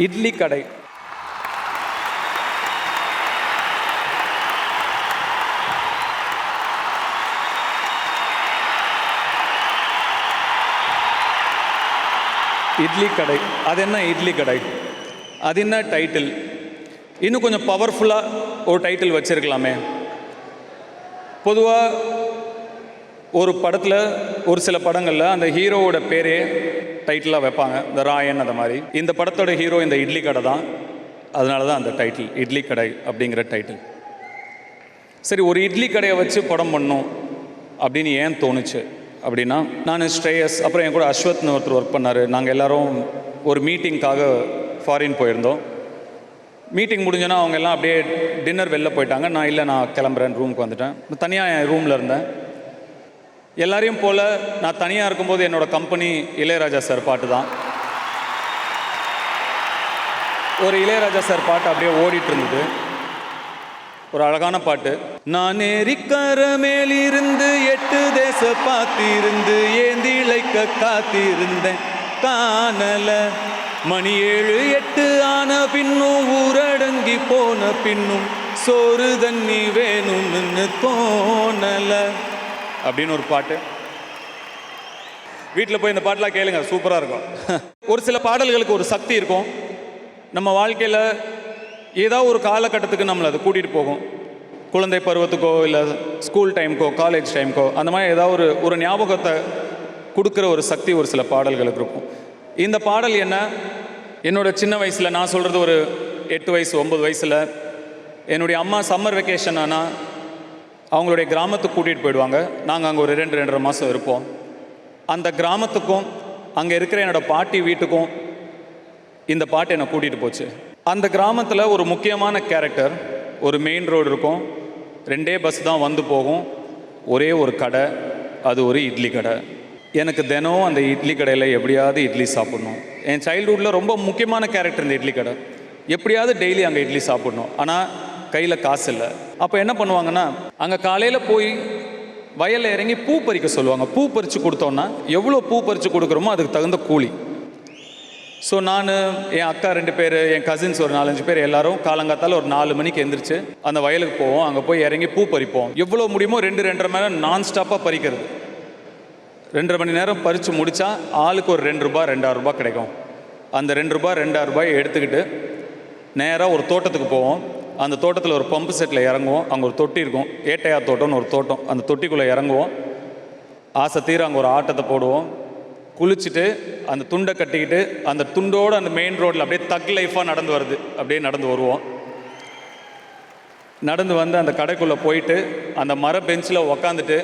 இட்லி கடை. இட்லி கடை, அது என்ன இட்லி கடை? அது என்ன டைட்டில்? இன்னும் கொஞ்சம் பவர்ஃபுல்லாக ஒரு டைட்டில் வச்சுருக்கலாமே. பொதுவாக ஒரு படத்தில், ஒரு சில படங்களில் அந்த ஹீரோவோட பேரே டைட்டிலாக வைப்பாங்க, இந்த ராயன் அந்த மாதிரி. இந்த படத்தோட ஹீரோ இந்த இட்லி கடை தான், அதனால தான் அந்த டைட்டில் இட்லி கடை அப்படிங்கிற டைட்டில். சரி, ஒரு இட்லி கடையை வச்சு படம் பண்ணணும் அப்படின்னு ஏன் தோணுச்சு அப்படின்னா, நான் ஸ்ரேயஸ், அப்புறம் என் கூட அஸ்வத்னு ஒருத்தர் ஒர்க் பண்ணார். நாங்கள் எல்லோரும் ஒரு மீட்டிங்காக ஃபாரின் போயிருந்தோம். மீட்டிங் முடிஞ்சோன்னா அவங்க எல்லாம் அப்படியே டின்னர் வெளில போயிட்டாங்க. நான் கிளம்புறேன், ரூமுக்கு வந்துட்டேன். தனியாக என் ரூமில் இருந்தேன். எல்லாரையும் போல் நான் தனியாக இருக்கும்போது என்னோடய கம்பெனி இளையராஜா சார் பாட்டு தான். ஒரு இளையராஜா சார் பாட்டு அப்படியே ஓடிட்டு இருந்தது. ஒரு அழகான பாட்டு. நான் ஏரிக்கர மேலிருந்து 8 தேச பார்த்திருந்து ஏந்தி இழைக்க காத்திருந்தேன் காணல. மணி 7 8 ஆன பின்னும் ஊரடங்கி போன பின்னும் சோறு தண்ணி வேணும்னு தோணல அப்படின்னு ஒரு பாட்டு. வீட்டில் போய் இந்த பாட்டெலாம் கேளுங்க, சூப்பராக இருக்கும். ஒரு சில பாடல்களுக்கு ஒரு சக்தி இருக்கும். நம்ம வாழ்க்கையில் ஏதாவது ஒரு காலகட்டத்துக்கு நம்மளை அது கூட்டிகிட்டு போகும். குழந்தை பருவத்துக்கோ இல்லை ஸ்கூல் டைமுக்கோ காலேஜ் டைமுக்கோ அந்த மாதிரி ஏதாவது ஒரு ஞாபகத்தை கொடுக்குற ஒரு சக்தி ஒரு சில பாடல்களுக்கு இருக்கும். இந்த பாடல் என்ன, என்னோடய சின்ன வயசில், நான் சொல்கிறது ஒரு 8 வயசு 9 வயசில் என்னுடைய அம்மா சம்மர் வெக்கேஷன் ஆனால் அவங்களுடைய கிராமத்துக்கு கூட்டிகிட்டு போயிடுவாங்க. நாங்கள் அங்கே ஒரு 2-2.5 மாதம் இருப்போம். அந்த கிராமத்துக்கும் அங்கே இருக்கிற என்னோடய பாட்டி வீட்டுக்கும் இந்த பாட்டு என்னை கூட்டிகிட்டு போச்சு. அந்த கிராமத்தில் ஒரு முக்கியமான கேரக்டர், ஒரு மெயின் ரோடு இருக்கும், 2 பஸ் தான் வந்து போகும், ஒரே ஒரு கடை, அது ஒரு இட்லி கடை. எனக்கு தினம் அந்த இட்லி கடையில் எப்படியாவது இட்லி சாப்பிட்ணும். என் சைல்டுஹுட்டில் ரொம்ப முக்கியமான கேரக்டர் இந்த இட்லி கடை. எப்படியாவது டெய்லி அங்கே இட்லி சாப்பிட்ணும். ஆனால் கையில் காசு இல்லை. அப்போ என்ன பண்ணுவாங்கன்னா, அங்கே காலையில் போய் வயலில் இறங்கி பூ பறிக்க சொல்லுவாங்க. பூ பறித்து கொடுத்தோன்னா எவ்வளோ பூ பறித்து கொடுக்குறோமோ அதுக்கு தகுந்த கூலி. ஸோ நான், என் அக்கா 2 பேர், என் கசின்ஸ் ஒரு 4-5 பேர் எல்லாரும் காலங்காத்தால் ஒரு 4 மணிக்கு எந்திரிச்சு அந்த வயலுக்கு போவோம். அங்கே போய் இறங்கி பூ பறிப்போம். எவ்வளோ முடியுமோ 2-2.5 மணி நேரம் நான் ஸ்டாப்பாக பறிக்கிறது. 2.5 மணி நேரம் பறித்து முடித்தா ஆளுக்கு ஒரு 2 ரூபாய் 2.5 ரூபாய் கிடைக்கும். அந்த 2 ரூபாய் 2.5 ரூபாயை எடுத்துக்கிட்டு நேராக ஒரு தோட்டத்துக்கு போவோம். அந்த தோட்டத்தில் ஒரு பம்பு செட்டில் இறங்குவோம். அங்கே ஒரு தொட்டி இருக்கும், ஏட்டையா தோட்டம்னு ஒரு தோட்டம். அந்த தொட்டிக்குள்ளே இறங்குவோம். ஆசை தீர அங்கே ஒரு ஆட்டத்தை போடுவோம். குளிச்சுட்டு அந்த துண்டை கட்டிக்கிட்டு அந்த துண்டோடு அந்த மெயின் ரோட்டில் அப்படியே தக் லைஃபாக நடந்து வருது, அப்படியே நடந்து வருவோம். நடந்து வந்து அந்த கடைக்குள்ளே போயிட்டு அந்த மர பெஞ்சில் உக்காந்துட்டு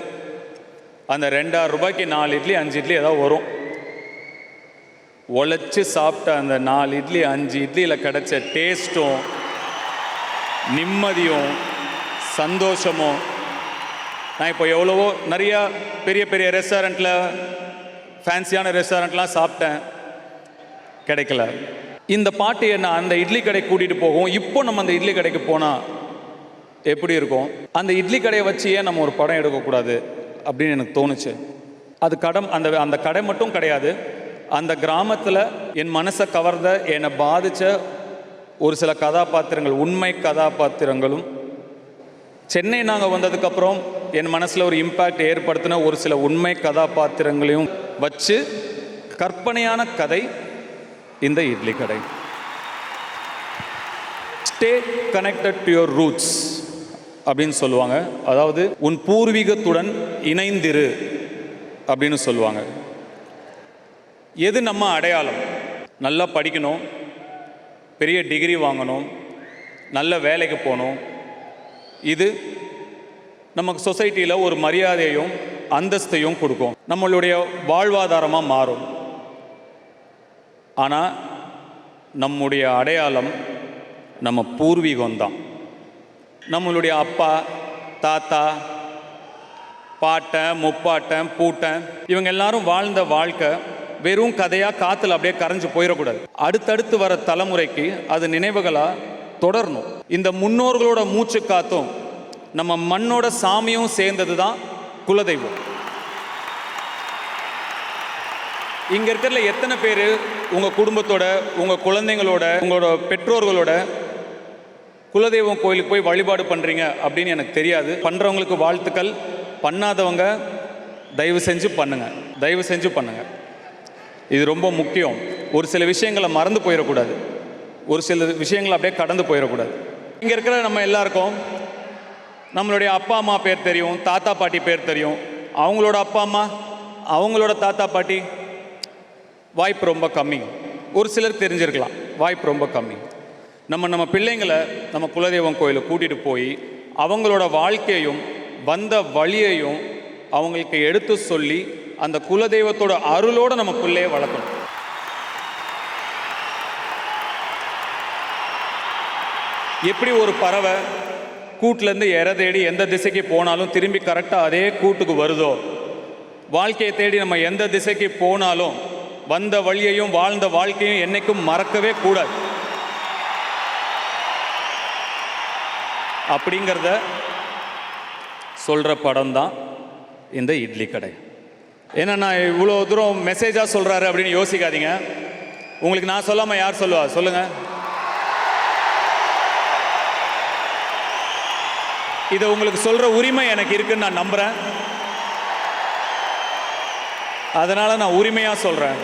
அந்த 2.5 ரூபாய்க்கு 4 இட்லி 5 இட்லி ஏதாவது வரும். உழைச்சி சாப்பிட்ட அந்த 4 இட்லி 5 இட்லியில் கிடைச்ச டேஸ்ட்டும் நிம்மதியும் சந்தோஷமும், நான் இப்போ எவ்வளவோ நிறையா பெரிய பெரிய ரெஸ்டாரண்ட்டில், ஃபேன்சியான ரெஸ்டாரண்ட்லாம் சாப்பிட்டேன், கிடைக்கல. இந்த பாட்டு என்ன அந்த இட்லி கடை கூட்டிகிட்டு போகும். இப்போ நம்ம அந்த இட்லி கடைக்கு போனால் எப்படி இருக்கும்? அந்த இட்லி கடையை வச்சு ஏன் நம்ம ஒரு படம் எடுக்கக்கூடாது அப்படின்னு எனக்கு தோணுச்சு. அது அந்த கடை மட்டும் கிடையாது, அந்த கிராமத்தில் என் மனசை கவர்ந்த, என்னை பாதித்த ஒரு சில கதாபாத்திரங்கள், உண்மை கதாபாத்திரங்களும், சென்னை நாங்கள் வந்ததுக்கப்புறம் என் மனசில் ஒரு இம்பேக்ட் ஏற்படுத்தின ஒரு சில உண்மை கதாபாத்திரங்களையும் வச்சு கற்பனையான கதை இந்த இட்லி கடை. Stay connected to your roots அப்படின்னு சொல்லுவாங்க. அதாவது உன் பூர்வீகத்துடன் இணைந்திரு அப்படின்னு சொல்லுவாங்க. எது நம்ம அடையாளம்? நல்லா படிக்கணும், பெரிய டிகிரி வாங்கணும், நல்ல வேலைக்கு போகணும். இது நமக்கு சொசைட்டியில் ஒரு மரியாதையும் அந்தஸ்தையும் கொடுக்கும், நம்மளுடைய வாழ்வாதாரமாக மாறும். ஆனால் நம்முடைய அடையாளம் நம்ம பூர்வீகம்தான். நம்மளுடைய அப்பா, தாத்தா, பாட்டன், முப்பாட்டன், பூட்டன், இவங்க எல்லாரும் வாழ்ந்த வாழ்க்கை வெறும் கதையாக காற்றுல அப்படியே கரைஞ்சு போயிடக்கூடாது. அடுத்தடுத்து வர தலைமுறைக்கு அது நினைவுகளாக தொடரணும். இந்த முன்னோர்களோட மூச்சு காத்தும் நம்ம மண்ணோட சாமியும் சேர்ந்தது தான் குலதெய்வம். இங்கே இருக்கிறதுல எத்தனை பேர் உங்கள் குடும்பத்தோட, உங்கள் குழந்தைங்களோட, உங்களோட பெற்றோர்களோட குலதெய்வம் கோயிலுக்கு போய் வழிபாடு பண்ணுறீங்க அப்படின்னு எனக்கு தெரியாது. பண்ணுறவங்களுக்கு வாழ்த்துக்கள், பண்ணாதவங்க தயவு செஞ்சு பண்ணுங்கள், தயவு செஞ்சு பண்ணுங்கள். இது ரொம்ப முக்கியம். ஒரு சில விஷயங்களை மறந்து போயிடக்கூடாது, ஒரு சில விஷயங்களை அப்படியே கடந்து போயிடக்கூடாது. இங்கே இருக்கிற நம்ம எல்லாருக்கும் நம்மளுடைய அப்பா அம்மா பேர் தெரியும், தாத்தா பாட்டி பேர் தெரியும். அவங்களோட அப்பா அம்மா, அவங்களோட தாத்தா பாட்டி வாய்ப்பு ரொம்ப கம்மி. ஒரு சிலர் தெரிஞ்சிருக்கலாம், வாய்ப்பு ரொம்ப கம்மி. நம்ம பிள்ளைங்களை நம்ம குலதெய்வம் கோயிலுக்கு கூட்டிகிட்டு போய் அவங்களோட வாழ்க்கையையும் வந்த வழியையும் அவங்களுக்கு எடுத்து சொல்லி அந்த குலதெய்வத்தோட அருளோடு நம்ம பிள்ளையை வளர்க்கணும். எப்படி ஒரு பறவை கூட்டிலேருந்து இற தேடி எந்த திசைக்கு போனாலும் திரும்பி கரெக்டாக அதே கூட்டுக்கு வருதோ, வாழ்க்கையை தேடி நம்ம எந்த திசைக்கு போனாலும் வந்த வழியையும் வாழ்ந்த வாழ்க்கையும் என்றைக்கும் மறக்கவே கூடாது. அப்படிங்கிறத சொல்கிற படம் தான் இந்த இட்லி கடை. ஏன்னா நான் இவ்வளோ தூரம் மெசேஜாக சொல்கிறாரு அப்படின்னு யோசிக்காதீங்க. உங்களுக்கு நான் சொல்லாமல் யார் சொல்லுவா சொல்லுங்கள்? இதை உங்களுக்கு சொல்கிற உரிமை எனக்கு இருக்குன்னு நான் நம்புகிறேன். அதனால் நான் உரிமையாக சொல்கிறேன்.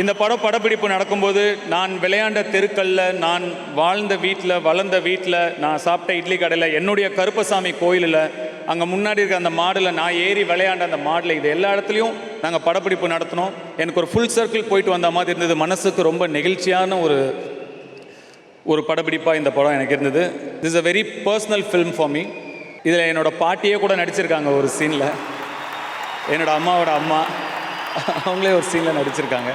இந்த படப்பிடிப்பு நடக்கும்போது நான் விளையாண்ட தெருக்களில், நான் வாழ்ந்த வீட்டில், வளர்ந்த வீட்டில், நான் சாப்பிட்ட இட்லி கடையில், என்னுடைய கருப்பசாமி கோயிலில், அங்கே முன்னாடி இருக்க அந்த மாடில் நான் ஏறி விளையாண்ட அந்த மாடில், இது எல்லா இடத்துலையும் நாங்கள் படப்பிடிப்பு நடத்தினோம். எனக்கு ஒரு ஃபுல் சர்க்கிள் போயிட்டு வந்த மாதிரி இருந்தது. மனசுக்கு ரொம்ப நெகிழ்ச்சியான ஒரு படப்பிடிப்பாக இந்த படம் எனக்கு இருந்தது. This is a very personal film for me. இதில் என்னோடய பாட்டியே கூட நடிச்சிருக்காங்க ஒரு சீனில். என்னோடய அம்மாவோட அம்மா அவங்களே ஒரு சீனில் நடிச்சிருக்காங்க.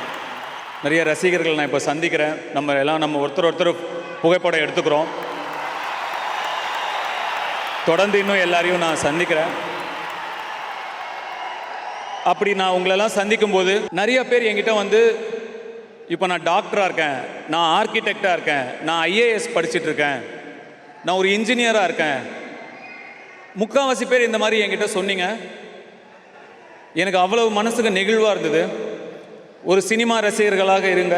நிறைய ரசிகர்கள் நான் இப்போ சந்திக்கிறேன். நம்ம ஒருத்தர் புகைப்படம் எடுத்துக்கிறோம். தொடர்ந்து இன்னும் எல்லாரையும் நான் சந்திக்கிறேன். அப்படி நான் உங்களெல்லாம் சந்திக்கும்போது நிறைய பேர் என்கிட்ட வந்து, இப்போ நான் டாக்டராக இருக்கேன், நான் ஆர்கிடெக்டாக இருக்கேன், நான் ஐஏஎஸ் படிச்சுட்ருக்கேன், நான் ஒரு இன்ஜினியராக இருக்கேன், முக்கால்வாசி பேர் இந்த மாதிரி என்கிட்ட சொன்னீங்க. எனக்கு அவ்வளவு மனசுக்கு நெகிழ்வாக இருந்தது. ஒரு சினிமா ரசிகர்களாக இருங்க,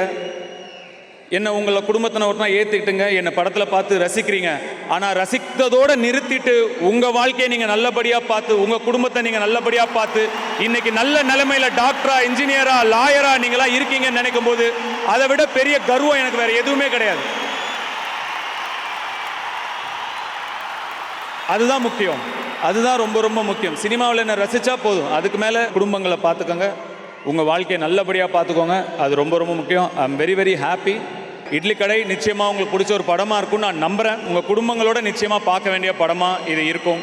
என்னை உங்களை குடும்பத்தினர்னா ஏற்றுக்கிட்டுங்க, என்னை படத்தில் பார்த்து ரசிக்கிறீங்க. ஆனால் ரசித்ததோடு நிறுத்திட்டு உங்கள் வாழ்க்கையை நீங்கள் நல்லபடியாக பார்த்து, உங்கள் குடும்பத்தை நீங்கள் நல்லபடியாக பார்த்து, இன்றைக்கி நல்ல நிலைமையில் டாக்டரா, இன்ஜினியரா, லாயரா நீங்களாம் இருக்கீங்கன்னு நினைக்கும் போது அதை விட பெரிய கர்வம் எனக்கு வேறு எதுவுமே கிடையாது. அதுதான் முக்கியம், அதுதான் ரொம்ப ரொம்ப முக்கியம். சினிமாவில் என்ன ரசித்தா போதும், அதுக்கு மேலே குடும்பங்களை பார்த்துக்கோங்க, உங்கள் வாழ்க்கையை நல்லபடியாக பார்த்துக்கோங்க. அது ரொம்ப ரொம்ப முக்கியம். I am very very happy. Idli கடை நிச்சயமாக உங்களுக்கு பிடிச்ச ஒரு படமாக இருக்கும்னு நான் நம்புகிறேன். உங்கள் குடும்பங்களோட நிச்சயமாக பார்க்க வேண்டிய படமாக இது இருக்கும்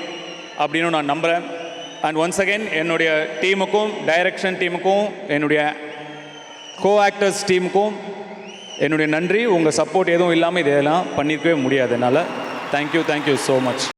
அப்படின்னு நான் நம்புகிறேன். அண்ட் ஒன்ஸ் அகெயின் என்னுடைய டீமுக்கும், டைரக்ஷன் டீமுக்கும், என்னுடைய கோ ஆக்டர்ஸ் டீமுக்கும் என்னுடைய நன்றி. உங்கள் சப்போர்ட் எதுவும் இல்லாமல் இதெல்லாம் பண்ணியிருக்கவே முடியாது என்னால். Thank you so much.